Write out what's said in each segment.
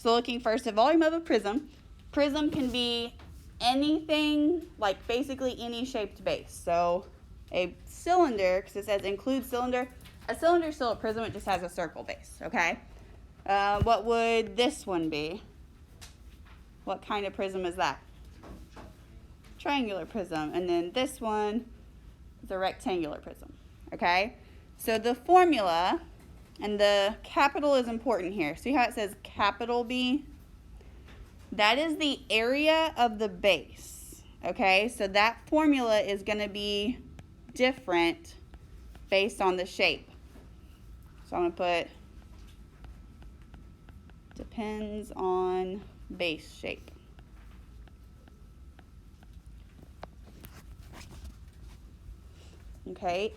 So looking first at volume of a prism. Prism can be anything, like basically any shaped base. So a cylinder, because it says include cylinder, a cylinder is still a prism, it just has a circle base, okay? What would this one be? What kind of prism is that? Triangular prism. And then this one is a rectangular prism, okay? So the formula, and the capital is important here. See how it says capital B? That is the area of the base, okay? So that formula is going to be different based on the shape. So I'm going to put depends on base shape. Okay,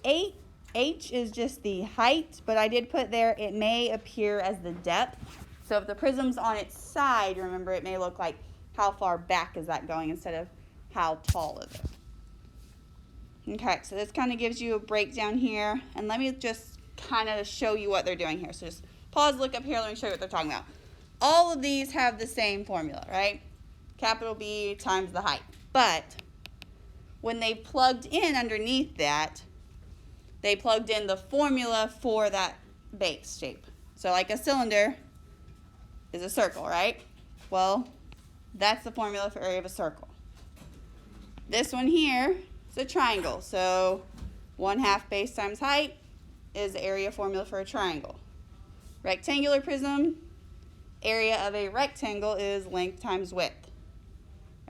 H is just the height, but I did put there it may appear as the depth. So if the prism's on its side, remember it may look like how far back is that going instead of how tall is it. Okay, so this kind of gives you a breakdown here. And let me just kind of show you what they're doing here. So just pause, look up here, let me show you what they're talking about. All of these have the same formula, right? Capital B times the height. But when they plugged in underneath that, they plugged in the formula for that base shape. So like a cylinder is a circle, right? Well, that's the formula for area of a circle. This one here is a triangle. So 1/2 base times height is the area formula for a triangle. Rectangular prism, area of a rectangle is length times width.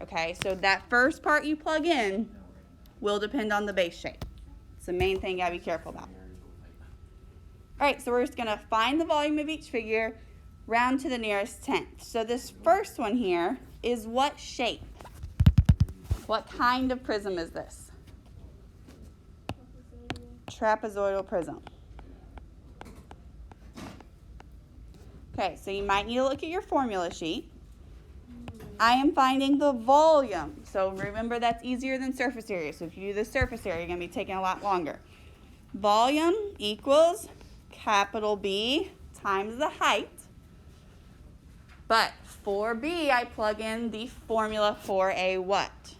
Okay, so that first part you plug in will depend on the base shape. It's the main thing you gotta be careful about. All right, so we're just gonna find the volume of each figure, round to the nearest tenth. So this first one here is what shape? What kind of prism is this? Trapezoidal prism. Okay, so you might need to look at your formula sheet. I am finding the volume. So remember that's easier than surface area. So if you do the surface area, you're going to be taking a lot longer. Volume equals capital B times the height. But for B, I plug in the formula for a what?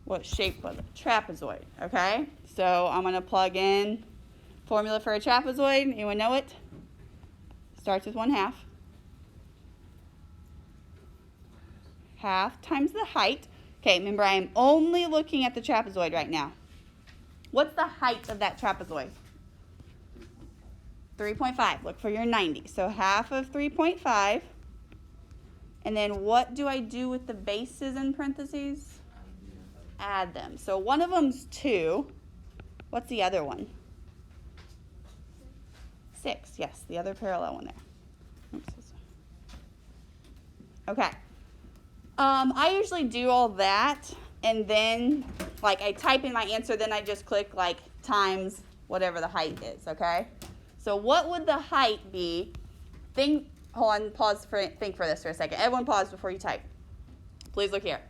What shape was it? Trapezoid, okay? So I'm going to plug in formula for a trapezoid. Anyone know it? Starts with 1/2. 1/2 times the height. Okay, remember I am only looking at the trapezoid right now. What's the height of that trapezoid? 3.5. Look for your 90. So 1/2 of 3.5. And then what do I do with the bases in parentheses? Add them. So one of them's 2. What's the other one? 6. Yes, the other parallel one there. Oops. Okay. I usually do all that, and then, like, I type in my answer, then I just click, like, times whatever the height is, okay? So what would the height be? Hold on, think for this for a second. Everyone pause before you type. Please look here.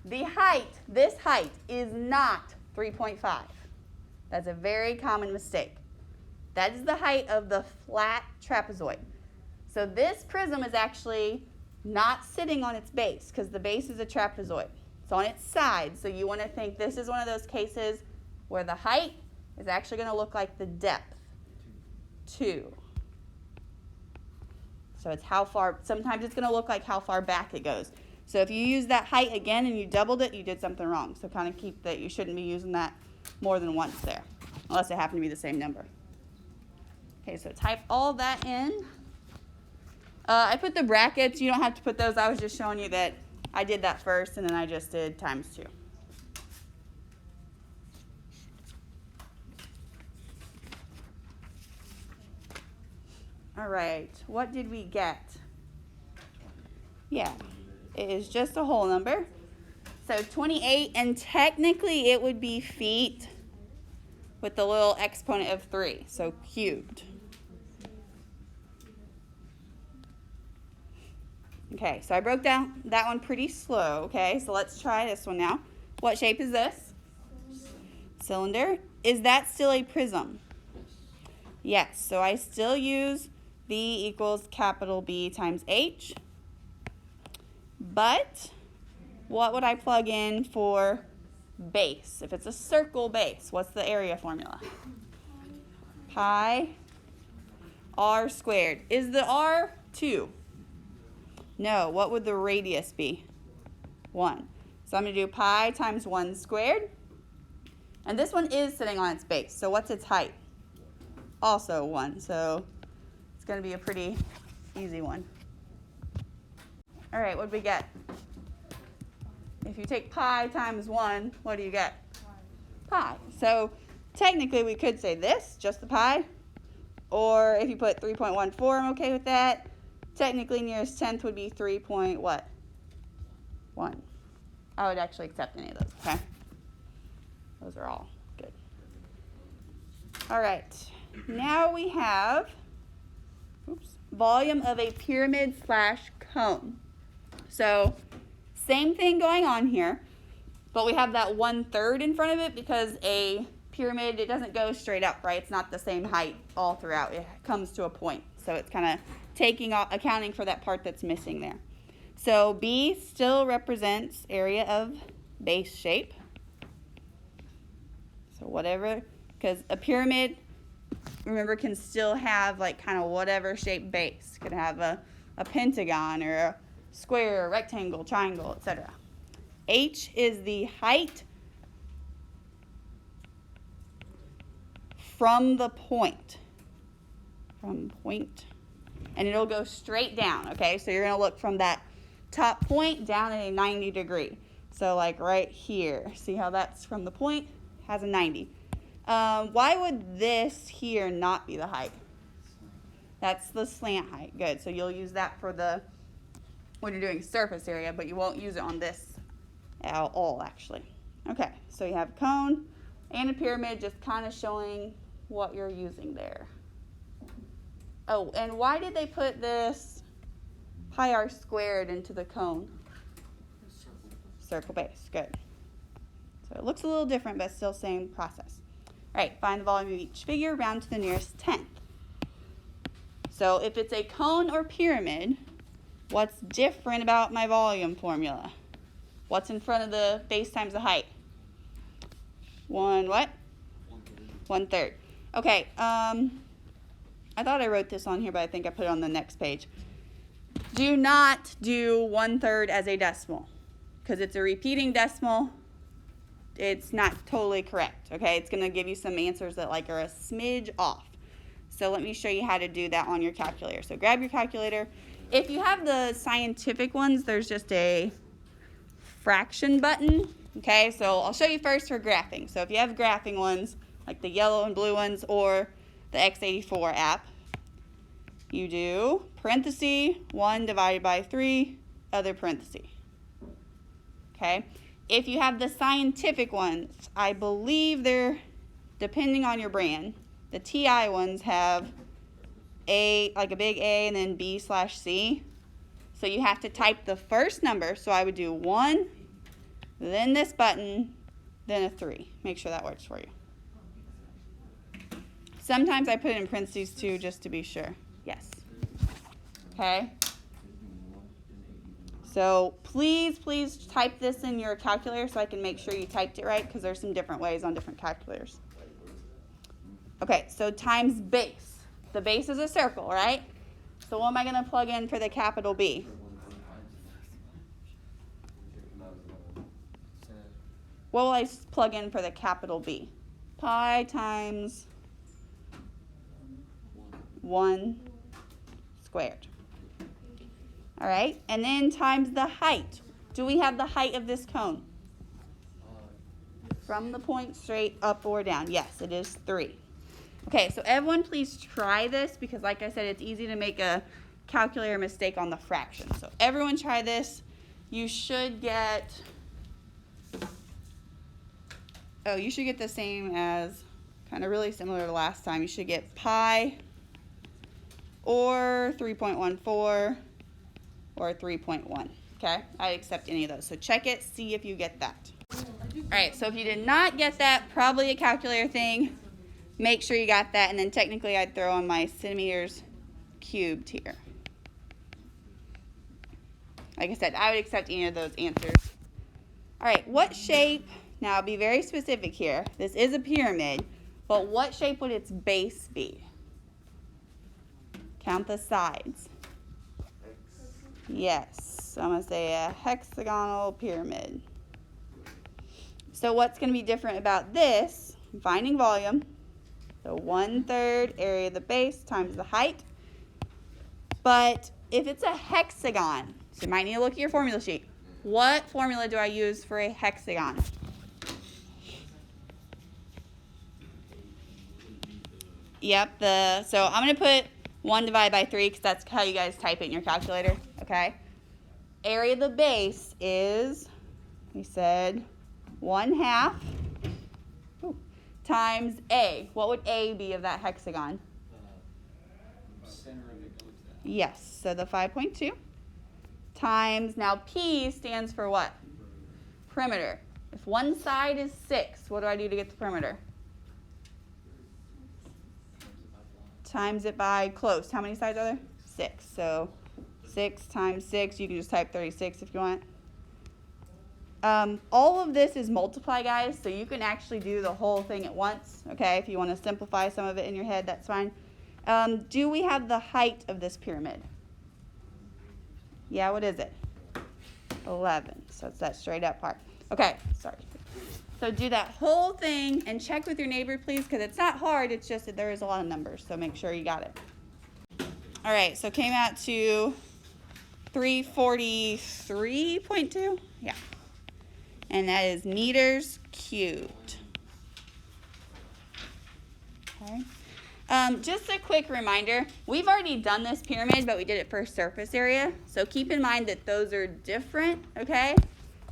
The height, this height, is not 3.5. That's a very common mistake. That is the height of the flat trapezoid. So this prism is actually not sitting on its base because the base is a trapezoid. It's on its side. So you want to think this is one of those cases where the height is actually going to look like the depth. 2. So it's how far, sometimes it's going to look like how far back it goes. So if you use that height again and you doubled it, you did something wrong. So kind of keep that, you shouldn't be using that more than once there, unless it happened to be the same number. Okay, so type all that in. I put the brackets. You don't have to put those. I was just showing you that I did that first, and then I just did times 2. All right, what did we get? Yeah, it is just a whole number. So 28, and technically it would be feet with the little exponent of 3, so cubed. Okay, so I broke down that one pretty slow, okay? So let's try this one now. What shape is this? Cylinder. Is that still a prism? Yes, so I still use V equals capital B times H. But what would I plug in for base? If it's a circle base, what's the area formula? Pi r squared. Is the r 2? No. What would the radius be? 1. So I'm going to do pi times 1 squared. And this one is sitting on its base. So what's its height? Also 1. So it's going to be a pretty easy one. All right, what did we get? If you take pi times 1, what do you get? Pi. So technically we could say this, just the pi. Or if you put 3.14, I'm okay with that. Technically nearest tenth would be 3 point what? 1. I would actually accept any of those, okay? Those are all good. All right, now we have volume of a pyramid / cone. So same thing going on here, but we have that 1/3 in front of it because a pyramid, it doesn't go straight up, right? It's not the same height all throughout. It comes to a point. So it's kind of accounting for that part that's missing there. So B still represents area of base shape. So whatever, because a pyramid, remember, can still have like kind of whatever shaped base. Could have a pentagon or a square, rectangle, triangle, etc. H is the height from the point. From point. And it'll go straight down, okay? So you're going to look from that top point down at a 90 degree. So like right here. See how that's from the point? Has a 90. Why would this here not be the height? That's the slant height. Good. So you'll use that for the when you're doing surface area, but you won't use it on this at all, actually. Okay, so you have a cone and a pyramid, just kind of showing what you're using there. Oh, and why did they put this pi r squared into the cone? Circle base. Good. So it looks a little different, but still same process. All right, find the volume of each figure, round to the nearest tenth. So if it's a cone or pyramid, what's different about my volume formula? What's in front of the base times the height? 1 what? 1/3. Okay, I thought I wrote this on here, but I think I put it on the next page. Do not do 1/3 as a decimal, because it's a repeating decimal. It's not totally correct, okay? It's going to give you some answers that like are a smidge off. So let me show you how to do that on your calculator. So grab your calculator. If you have the scientific ones, there's just a fraction button, okay? So I'll show you first for graphing. So if you have graphing ones, like the yellow and blue ones or the x84 app, you do parenthesis 1 divided by 3, other parenthesis, okay? If you have the scientific ones, I believe they're, depending on your brand, the TI ones have A, like a big A, and then B/C. So you have to type the first number. So I would do 1, then this button, then a 3. Make sure that works for you. Sometimes I put it in parentheses too, just to be sure. Yes. Okay. So please type this in your calculator so I can make sure you typed it right, because there's some different ways on different calculators. Okay, so times base. The base is a circle, right? So what am I going to plug in for the capital B? What will I plug in for the capital B? Pi times 1 squared. All right, and then times the height. Do we have the height of this cone? From the point straight up or down? Yes, it is 3. Okay, so everyone please try this, because like I said, it's easy to make a calculator mistake on the fraction. So everyone try this. You should get, you should get the same as, kind of really similar to last time. You should get pi or 3.14 or 3.1, okay? I accept any of those. So check it, see if you get that. All right, so if you did not get that, probably a calculator thing. Make sure you got that, and then technically I'd throw on my centimeters cubed here. Like I said, I would accept any of those answers. All right, what shape, now be very specific here. This is a pyramid, but what shape would its base be? Count the sides. Yes, so I'm going to say a hexagonal pyramid. So what's going to be different about this? I'm finding volume. So 1/3 area of the base times the height. But if it's a hexagon, so you might need to look at your formula sheet. What formula do I use for a hexagon? Yep, so I'm going to put 1 divided by 3 because that's how you guys type it in your calculator, okay? Area of the base is, we said, 1/2 times A. What would A be of that hexagon? Center of it goes down. Yes, so the 5.2 times, now P stands for what? Perimeter. If one side is 6, what do I do to get the perimeter? Times it by close. How many sides are there? 6. So 6 times 6, you can just type 36 if you want. All of this is multiply, guys, so you can actually do the whole thing at once, okay? If you want to simplify some of it in your head, that's fine. Do we have the height of this pyramid? Yeah, what is it? 11. So it's that straight up part. Okay, sorry. So do that whole thing and check with your neighbor, please, because it's not hard. It's just that there is a lot of numbers, so make sure you got it. All right, so came out to 343.2. Yeah. And that is meters cubed. Okay. Just a quick reminder, we've already done this pyramid, but we did it for surface area. So keep in mind that those are different, okay?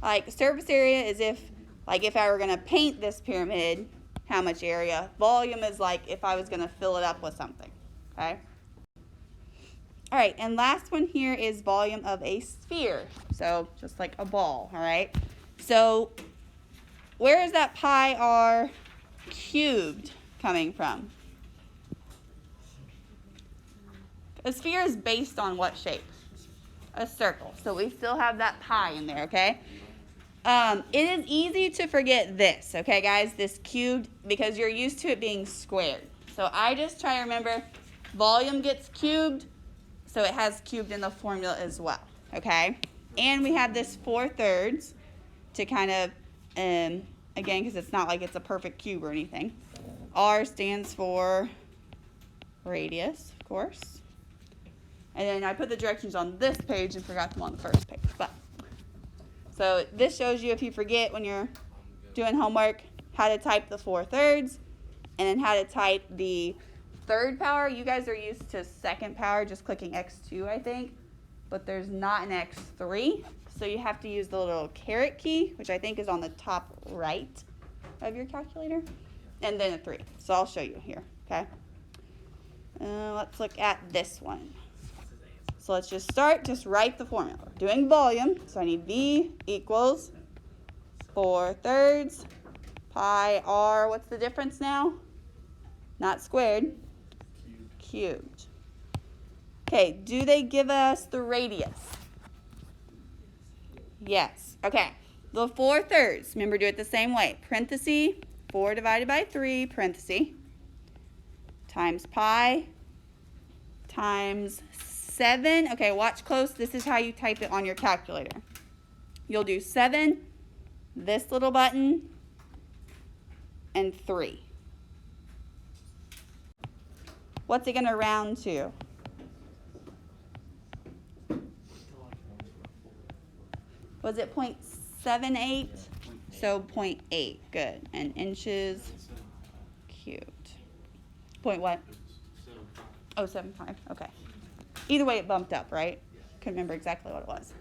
Like surface area is if I were going to paint this pyramid, how much area? Volume is like if I was going to fill it up with something, okay? All right, and last one here is volume of a sphere. So just like a ball, all right? So where is that pi r cubed coming from? A sphere is based on what shape? A circle. So we still have that pi in there, okay? It is easy to forget this, okay, guys? This cubed, because you're used to it being squared. So I just try to remember volume gets cubed, so it has cubed in the formula as well, okay? And we have this 4/3 to kind of, again, because it's not like it's a perfect cube or anything. R stands for radius, of course. And then I put the directions on this page and forgot them on the first page. So this shows you, if you forget when you're doing homework, how to type the 4/3 and then how to type the third power. You guys are used to second power, just clicking X2, I think. But there's not an X3. So you have to use the little caret key, which I think is on the top right of your calculator. And then a 3. So I'll show you here, okay? Let's look at this one. So let's just write the formula. We're doing volume, so I need V equals 4/3 pi r, what's the difference now? Not squared, cubed. Okay, do they give us the radius? Yes, okay. The 4/3, remember, do it the same way. Parenthesis, 4 divided by 3, parenthesis, times pi, times 7. Okay, watch close. This is how you type it on your calculator. You'll do 7, this little button, and 3. What's it going to round to? Was it 0.78? So 0.8. Good. And inches cubed. Point what? 0.75. Okay. Either way, it bumped up, right? Couldn't remember exactly what it was.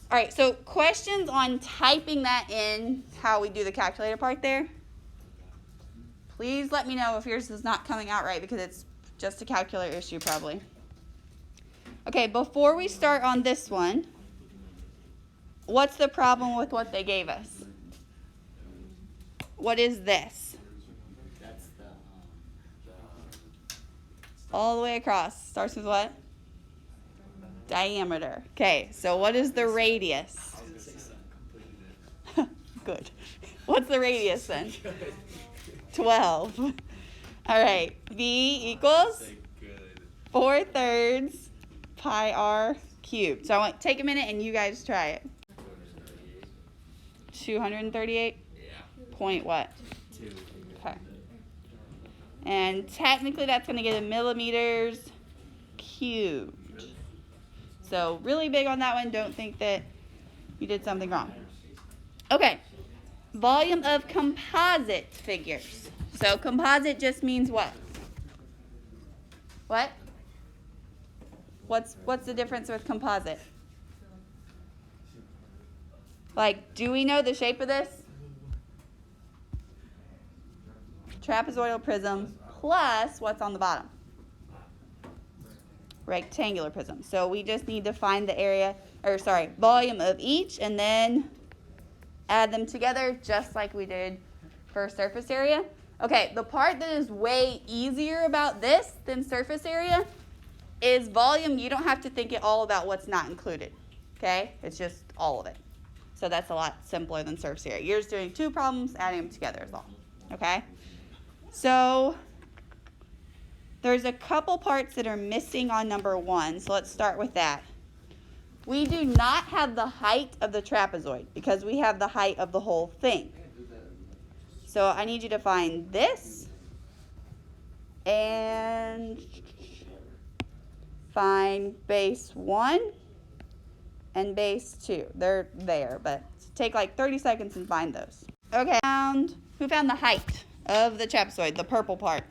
All right, so questions on typing that in, how we do the calculator part there? Please let me know if yours is not coming out right, because it's just a calculator issue probably. Okay, before we start on this one, what's the problem with what they gave us? What is this? That's the all the way across. Starts with what? Diameter. Okay, so what is the radius? I was gonna say something completely different. Good. What's the radius then? 12. All right. V equals Say good. 4/3 pi r cubed. So I want take a minute and you guys try it. 238. Yeah. Point what? 2. Okay. And technically that's going to get in millimeters cubed. So really big on that one. Don't think that you did something wrong. Okay. Volume of composite figures. So composite just means what? What? What's the difference with composite? Like, do we know the shape of this? Trapezoidal prism plus what's on the bottom? Rectangular prism. So we just need to find the area, volume of each and then add them together just like we did for surface area. Okay, the part that is way easier about this than surface area is volume. You don't have to think at all about what's not included. Okay? It's just all of it. So that's a lot simpler than surface area. You're just doing two problems, adding them together is all. Okay? So there's a couple parts that are missing on number 1. So let's start with that. We do not have the height of the trapezoid because we have the height of the whole thing. So I need you to find this and find base 1 and base 2. They're there, but take like 30 seconds and find those. Okay, who found the height of the trapezoid, the purple part?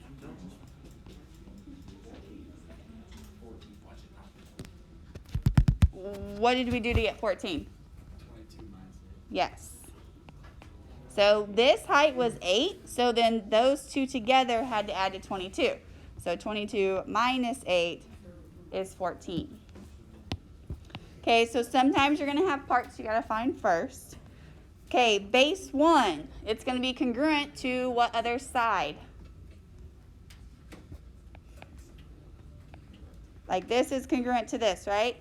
What did we do to get 14? 22 minus 8. Yes. So this height was 8, so then those two together had to add to 22. So 22 minus 8 is 14. Okay, so sometimes you're going to have parts you got to find first. Okay, base 1, it's going to be congruent to what other side? Like this is congruent to this, right?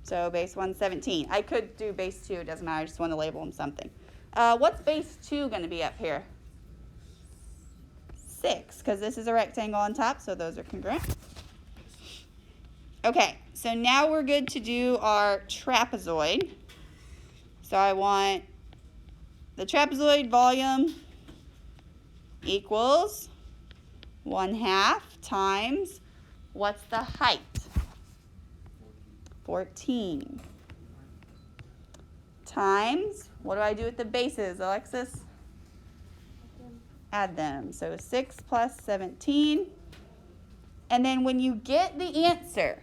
So base 1, 17. I could do base 2, it doesn't matter, I just want to label them something. What's base 2 going to be up here? 6, because this is a rectangle on top, so those are congruent. Okay, so now we're good to do our trapezoid. So I want the trapezoid volume equals 1/2 times, what's the height? 14. Times, what do I do with the bases, Alexis? Add them. So 6 plus 17. And then when you get the answer,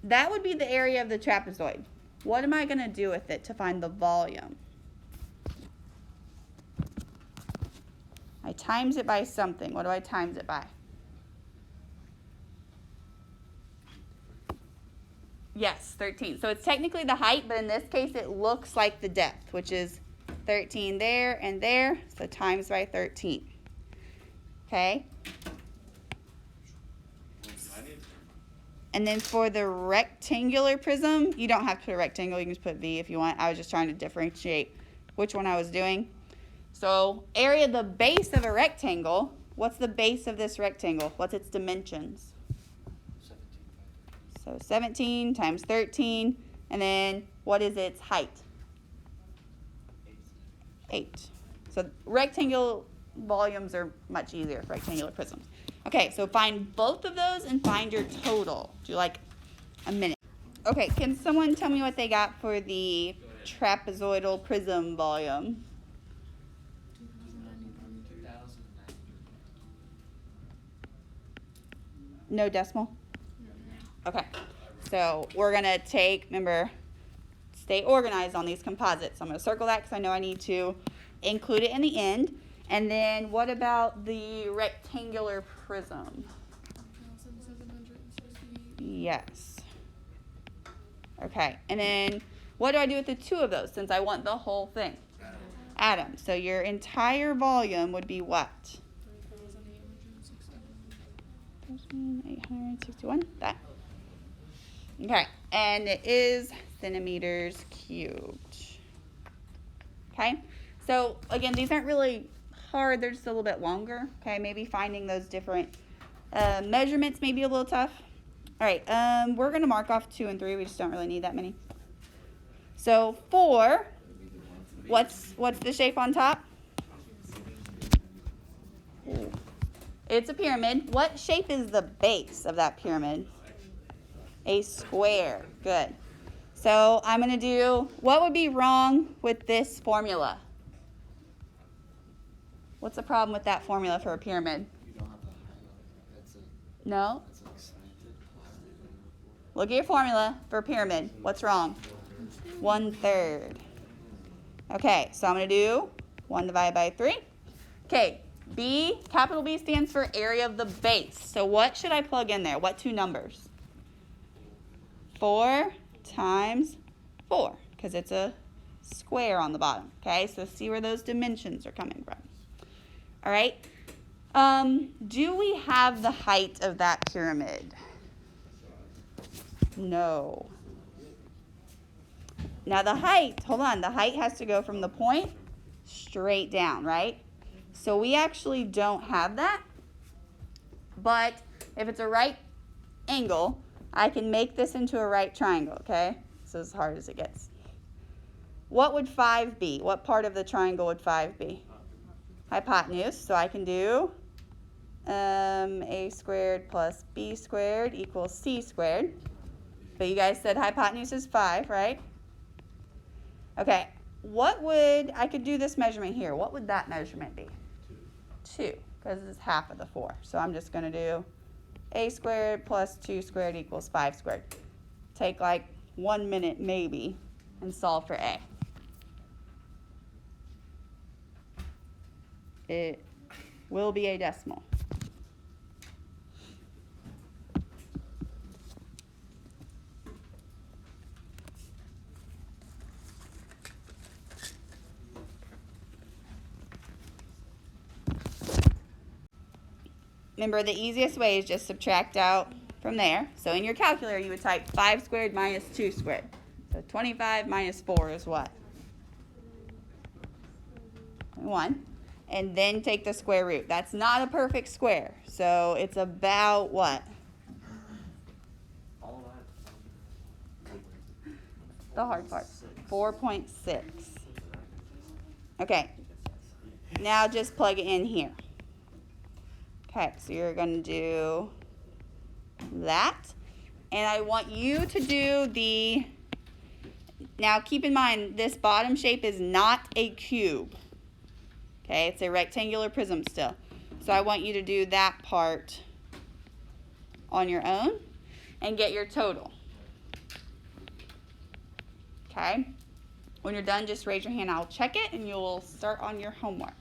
that would be the area of the trapezoid. What am I going to do with it to find the volume? I times it by something. What do I times it by? Yes, 13. So it's technically the height, but in this case it looks like the depth, which is 13 there and there, so times by 13. Okay? And then for the rectangular prism, you don't have to put a rectangle, you can just put V if you want. I was just trying to differentiate which one I was doing. So area of the base of a rectangle, what's the base of this rectangle? What's its dimensions? 17. So 17 times 13, and then what is its height? 8. So rectangular volumes are much easier for rectangular prisms. Okay, so find both of those and find your total. Do like a minute. Okay, can someone tell me what they got for the trapezoidal prism volume? 2,900. No decimal? Okay, so we're going to take, remember, stay organized on these composites. So I'm going to circle that because I know I need to include it in the end. And then what about the rectangular prism? 1,768. Yes. Okay, and then what do I do with the two of those since I want the whole thing? Atom. So your entire volume would be what? 3,869. 4,861. That. Okay, and it is centimeters cubed. Okay, so again, these aren't really hard, they're just a little bit longer. Okay, maybe finding those different measurements may be a little tough. All right, we're gonna mark off 2 and 3. We just don't really need that many. So 4, what's the shape on top? Ooh. It's a pyramid. What shape is the base of that pyramid? A square. Good. So I'm going to do, what would be wrong with this formula? What's the problem with that formula for a pyramid? You don't have the highlight. That's a, No? that's an excited. Look at your formula for a pyramid. What's wrong? 1/3. Okay, so I'm going to do 1 divided by 3. Okay, B, capital B stands for area of the base. So what should I plug in there? What 2 numbers? 4 times 4, because it's a square on the bottom. Okay, so see where those dimensions are coming from. All right. Do we have the height of that pyramid? No. Now the height, hold on, the height has to go from the point straight down, right? So we actually don't have that. But if it's a right angle, I can make this into a right triangle, okay? So as hard as it gets. What would 5 be? What part of the triangle would 5 be? Hypotenuse. So I can do a squared plus b squared equals c squared. But you guys said hypotenuse is 5, right? Okay, I could do this measurement here. What would that measurement be? 2, because it's half of the 4. So I'm just going to do a squared plus 2 squared equals 5 squared. Take like 1 minute maybe and solve for a. It will be a decimal. Remember, the easiest way is just subtract out from there. So in your calculator, you would type 5 squared minus 2 squared. So 25 minus 4 is what? 1. And then take the square root. That's not a perfect square. So it's about what? All that. The hard part. 4.6. Okay. Now just plug it in here. Okay, so you're going to do that. And I want you to do now keep in mind, this bottom shape is not a cube. Okay, it's a rectangular prism still. So I want you to do that part on your own and get your total. Okay, when you're done, just raise your hand. I'll check it and you'll start on your homework.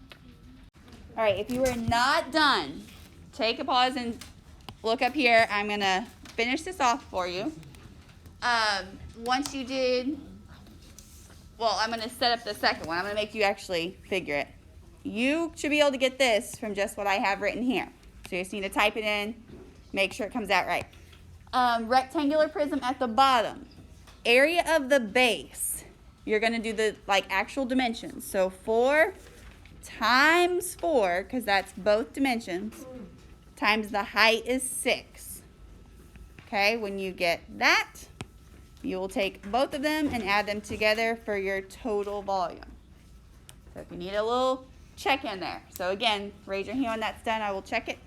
All right, if you are not done, take a pause and look up here. I'm going to finish this off for you. Once you did, well, I'm going to set up the second one. I'm going to make you actually figure it. You should be able to get this from just what I have written here. So you just need to type it in, make sure it comes out right. Rectangular prism at the bottom. Area of the base. You're going to do the actual dimensions. So 4 times 4, because that's both dimensions, times the height is 6. Okay, when you get that, you will take both of them and add them together for your total volume. So if you need a little check in there. So again, raise your hand when that's done. I will check it.